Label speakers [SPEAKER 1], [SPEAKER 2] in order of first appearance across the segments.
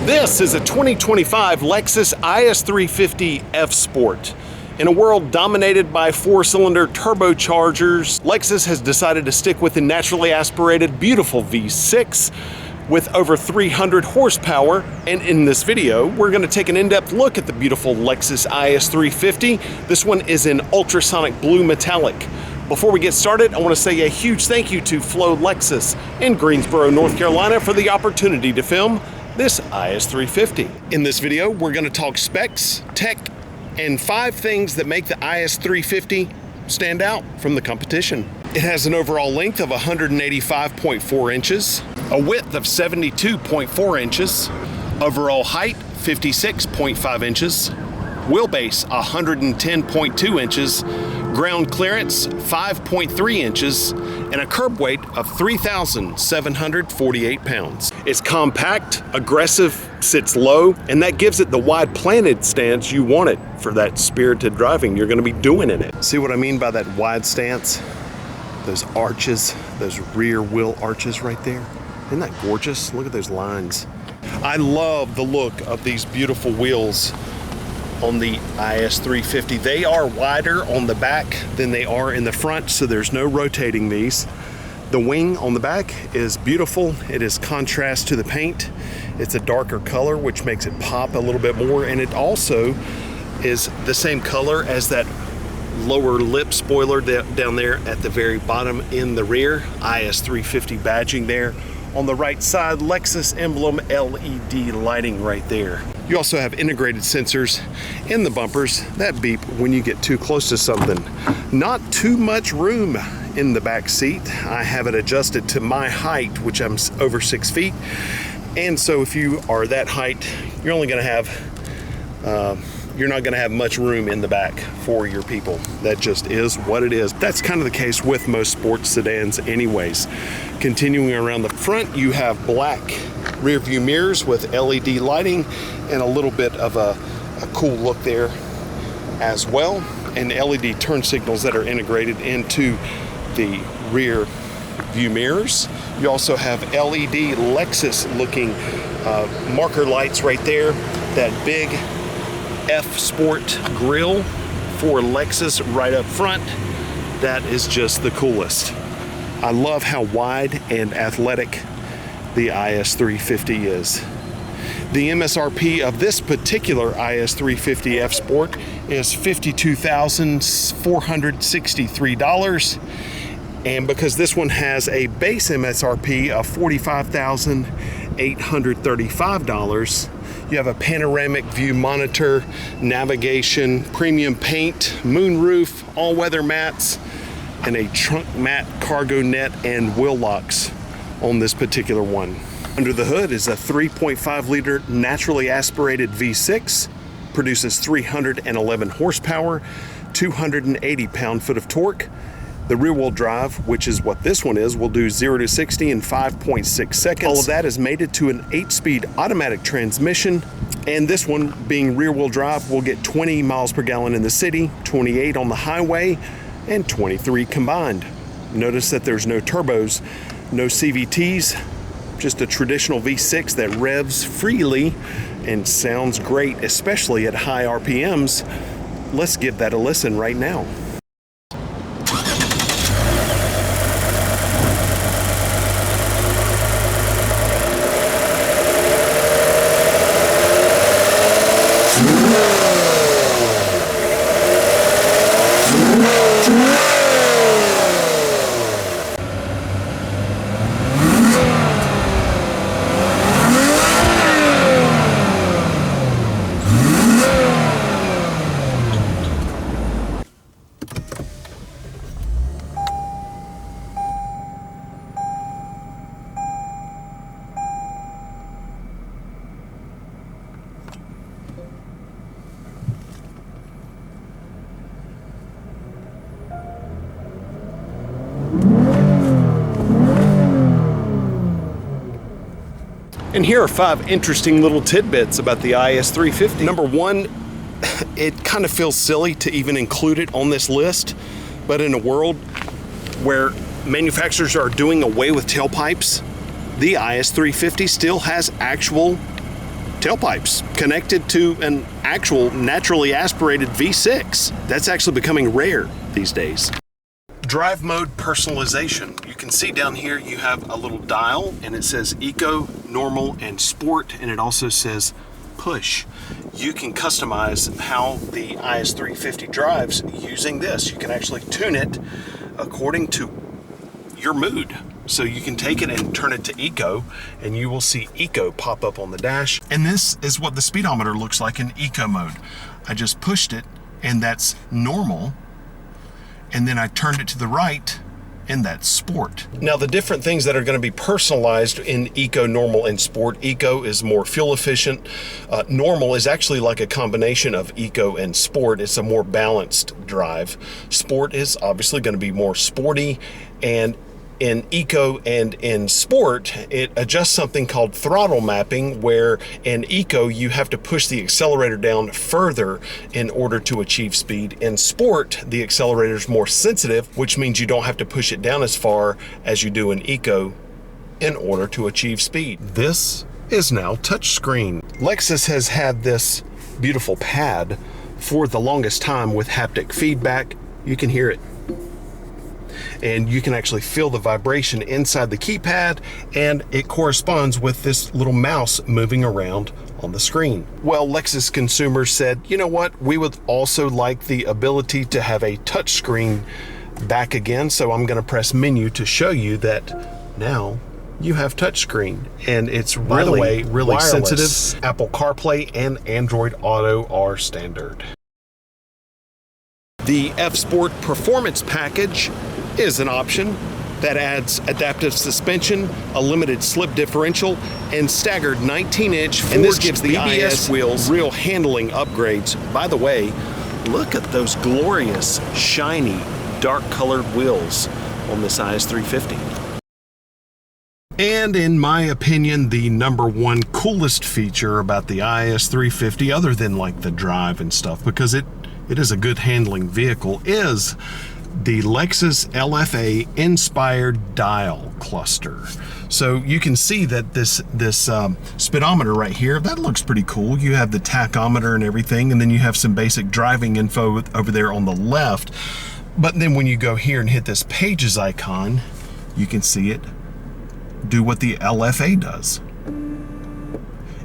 [SPEAKER 1] This is a 2025 Lexus IS 350 F Sport. In a world dominated by four-cylinder turbochargers, Lexus has decided to stick with the naturally aspirated, beautiful V6 with over 300 horsepower. And in this video, we're going to take an in-depth look at the beautiful Lexus IS 350. This one is in ultrasonic blue metallic. Before we get started, I want to say a huge thank you to Flo Lexus in Greensboro, North Carolina for the opportunity to film this IS 350. In this video, we're going to talk specs, tech, and 5 things that make the IS 350 stand out from the competition. It has an overall length of 185.4 inches, a width of 72.4 inches, overall height 56.5 inches, wheelbase 110.2 inches, ground clearance 5.3 inches, and a curb weight of 3,748 pounds. It's compact, aggressive, sits low, and that gives it the wide planted stance you want it for that spirited driving you're going to be doing in it. See what I mean by that wide stance? Those arches, those rear wheel arches right there. Isn't that gorgeous? Look at those lines. I love the look of these beautiful wheels on the IS 350. They are wider on the back than they are in the front, so there's no rotating these. The wing on the back is beautiful. It is contrast to the paint. It's a darker color, which makes it pop a little bit more, and it also is the same color as that lower lip spoiler down there at the very bottom in the rear. IS 350 badging there. On the right side, Lexus emblem, LED lighting right there. You also have integrated sensors in the bumpers that beep when you get too close to something. Not too much room in the back seat. I have it adjusted to my height, which I'm over 6 feet. And so if you are that height, you're only gonna have, you're not gonna have much room in the back for your people. That just is what it is. That's kind of the case with most sports sedans anyways. Continuing around the front, you have black rear view mirrors with LED lighting and a little bit of a cool look there as well, and LED turn signals that are integrated into the rear view mirrors. You also have LED Lexus looking marker lights right there. That big F Sport grille for Lexus right up front. That is just the coolest. I love how wide and athletic the IS 350 is. The MSRP of this particular IS 350 F Sport is $52,463. And because this one has a base MSRP of $45,835, you have a panoramic view monitor, navigation, premium paint, moonroof, all-weather mats, and a trunk mat, cargo net, and wheel locks on this particular one. Under the hood is a 3.5 liter naturally aspirated V6, produces 311 horsepower, 280 pound-foot of torque. The rear wheel drive, which is what this one is, will do 0 to 60 in 5.6 seconds. All of that is mated to an 8-speed automatic transmission. And this one, being rear wheel drive, will get 20 miles per gallon in the city, 28 on the highway, and 23 combined. Notice that there's no turbos, no CVTs, just a traditional V6 that revs freely and sounds great, especially at high RPMs. Let's give that a listen right now. And here are 5 interesting little tidbits about the IS 350. Number 1, it kind of feels silly to even include it on this list, but in a world where manufacturers are doing away with tailpipes, the IS 350 still has actual tailpipes connected to an actual naturally aspirated V6. That's actually becoming rare these days. Drive mode personalization. You can see down here you have a little dial and it says Eco, Normal, and Sport, and it also says Push. You can customize how the IS350 drives using this. You can actually tune it according to your mood. So you can take it and turn it to Eco, and you will see Eco pop up on the dash. And this is what the speedometer looks like in Eco mode. I just pushed it, and that's normal. And then I turned it to the right, and that's Sport. Now the different things that are going to be personalized in Eco, Normal, and Sport. Eco is more fuel efficient. Normal is actually like a combination of Eco and Sport. It's a more balanced drive. Sport is obviously going to be more sporty, and in Eco and in Sport, it adjusts something called throttle mapping, where in Eco, you have to push the accelerator down further in order to achieve speed. In Sport, the accelerator is more sensitive, which means you don't have to push it down as far as you do in Eco in order to achieve speed. This is now touchscreen. Lexus has had this beautiful pad for the longest time with haptic feedback. You can hear it. And you can actually feel the vibration inside the keypad, and it corresponds with this little mouse moving around on the screen. Well, Lexus consumers said, you know what, we would also like the ability to have a touch screen back again, so I'm going to press menu to show you that now you have touchscreen, and it's really wireless. Sensitive. Apple CarPlay and Android Auto are standard. The F-Sport Performance Package is an option that adds adaptive suspension, a limited slip differential, and staggered 19-inch forged, and this gives the BBS wheels real handling upgrades. By the way, look at those glorious, shiny, dark-colored wheels on this IS350. And in my opinion, the number one coolest feature about the IS350, other than like the drive and stuff, because it is a good handling vehicle, is the Lexus LFA inspired dial cluster. So you can see that this speedometer right here, that looks pretty cool. You have the tachometer and everything, and then you have some basic driving info over there on the left. But then when you go here and hit this pages icon, you can see it do what the LFA does.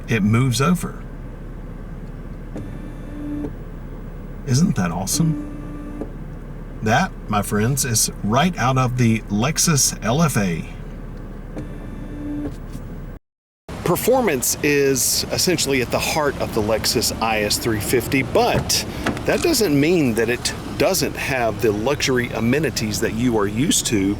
[SPEAKER 1] It moves over. Isn't that awesome? That, my friends, is right out of the Lexus LFA. Performance is essentially at the heart of the Lexus IS350, but that doesn't mean that it doesn't have the luxury amenities that you are used to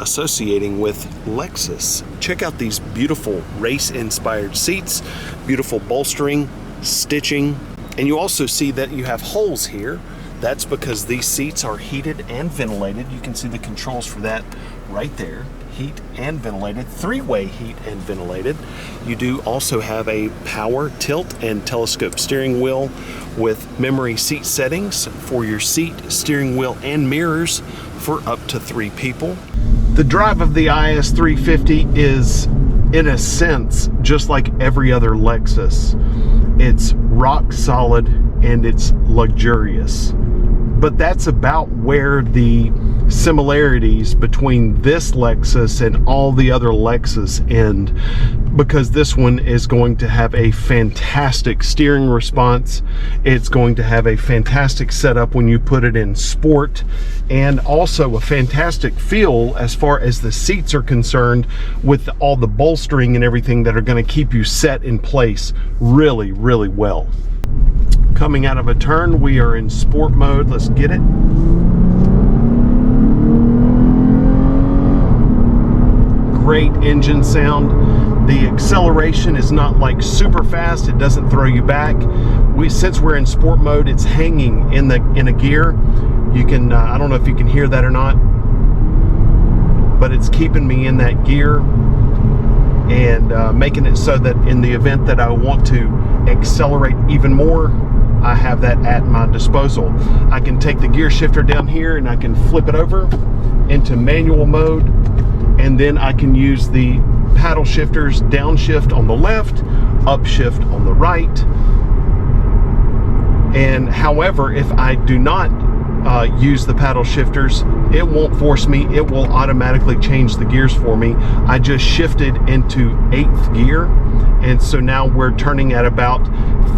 [SPEAKER 1] associating with Lexus. Check out these beautiful race-inspired seats, beautiful bolstering, stitching, and you also see that you have holes here. That's because these seats are heated and ventilated. You can see the controls for that right there. Heat and ventilated, three-way heat and ventilated. You do also have a power tilt and telescope steering wheel with memory seat settings for your seat, steering wheel, and mirrors for up to 3 people. The drive of the IS350 is, in a sense, just like every other Lexus. It's rock solid and it's luxurious. But that's about where the similarities between this Lexus and all the other Lexus end, because this one is going to have a fantastic steering response. It's going to have a fantastic setup when you put it in sport, and also a fantastic feel as far as the seats are concerned, with all the bolstering and everything that are going to keep you set in place really, really well. Coming out of a turn, we are in sport mode. Let's get it. Great engine sound. The acceleration is not like super fast. It doesn't throw you back. Since we're in sport mode, it's hanging in a gear. You can I don't know if you can hear that or not, but it's keeping me in that gear and making it so that in the event that I want to accelerate even more, I have that at my disposal. I can take the gear shifter down here and I can flip it over into manual mode, and then I can use the paddle shifters, downshift on the left upshift on the right. And however, if I do not use the paddle shifters, it won't force me. It will automatically change the gears for me. I just shifted into 8th gear, and so now we're turning at about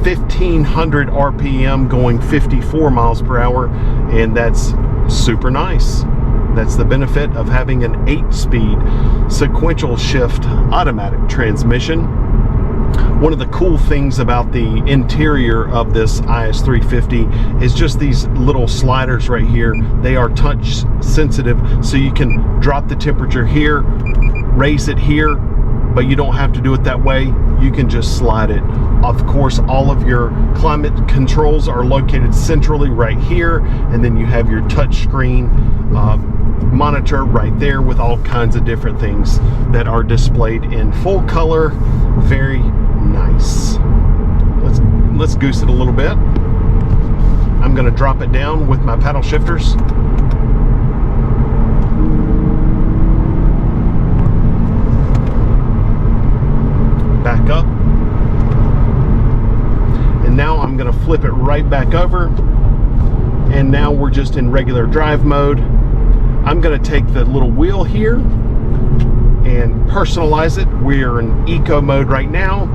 [SPEAKER 1] 1500 RPM, going 54 miles per hour, and that's super nice. That's the benefit of having an 8-speed sequential shift automatic transmission. One of the cool things about the interior of this IS350 is just these little sliders right here. They are touch sensitive, so you can drop the temperature here, raise it here, but you don't have to do it that way. You can just slide it. Of course, all of your climate controls are located centrally right here, and then you have your touch screen monitor right there with all kinds of different things that are displayed in full color. Very nice. Let's goose it a little bit. I'm going to drop it down with my paddle shifters. Back up. And now I'm going to flip it right back over. And now we're just in regular drive mode. I'm going to take the little wheel here and personalize it. We're in eco mode right now,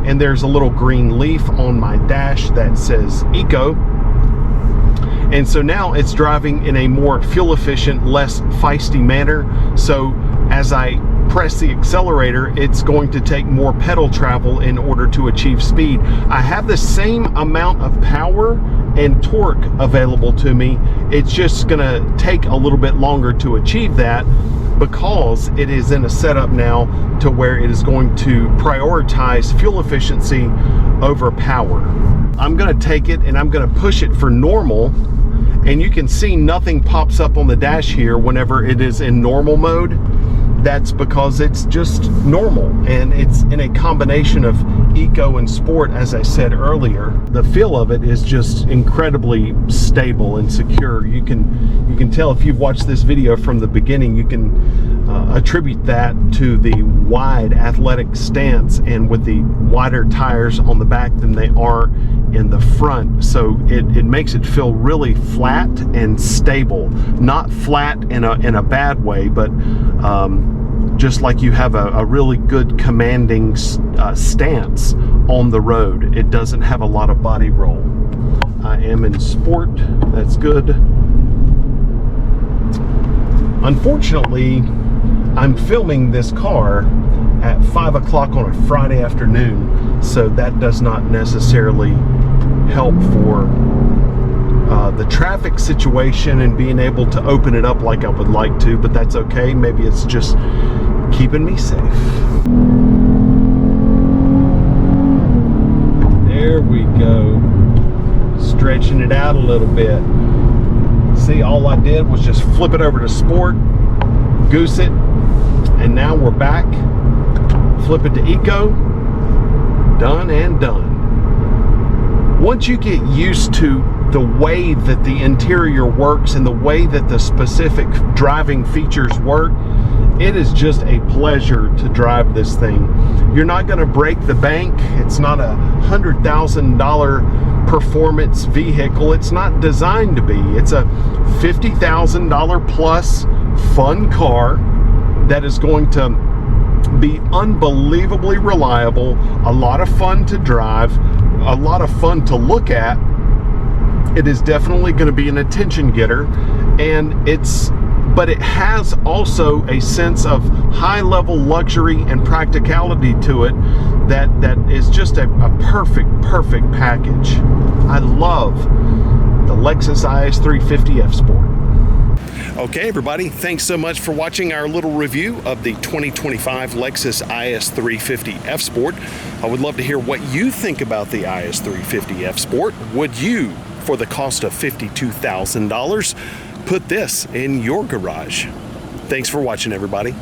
[SPEAKER 1] and there's a little green leaf on my dash that says eco. And so now it's driving in a more fuel efficient, less feisty manner. So as I press the accelerator, it's going to take more pedal travel in order to achieve speed. I have the same amount of power and torque available to me. It's just gonna take a little bit longer to achieve that, because it is in a setup now to where it is going to prioritize fuel efficiency over power. I'm gonna take it and I'm gonna push it for normal, and you can see nothing pops up on the dash here whenever it is in normal mode. That's because it's just normal, and it's in a combination of eco and sport. As I said earlier, the feel of it is just incredibly stable and secure. You can tell if you've watched this video from the beginning, you can attribute that to the wide athletic stance, and with the wider tires on the back than they are in the front. So it makes it feel really flat and stable. Not flat in a bad way, but just like you have a really good commanding stance on the road. It doesn't have a lot of body roll. I am in sport. That's good. Unfortunately, I'm filming this car at 5 o'clock on a Friday afternoon, so that does not necessarily help for the traffic situation and being able to open it up like I would like to, but that's okay. Maybe it's just keeping me safe. There we go. Stretching it out a little bit. See, all I did was just flip it over to sport, goose it, and now we're back. Flip it to eco. Done and done. Once you get used to the way that the interior works and the way that the specific driving features work, it is just a pleasure to drive this thing. You're not going to break the bank. It's not a $100,000 performance vehicle. It's not designed to be. It's a $50,000 plus fun car that is going to be unbelievably reliable, a lot of fun to drive, a lot of fun to look at. It is definitely going to be an attention getter, but it has also a sense of high-level luxury and practicality to it that is just a perfect package. I love the Lexus IS350 F Sport. Okay, everybody, thanks so much for watching our little review of the 2025 Lexus IS350 F Sport. I would love to hear what you think about the IS350 F Sport. Would you, for the cost of $52,000, put this in your garage? Thanks for watching, everybody.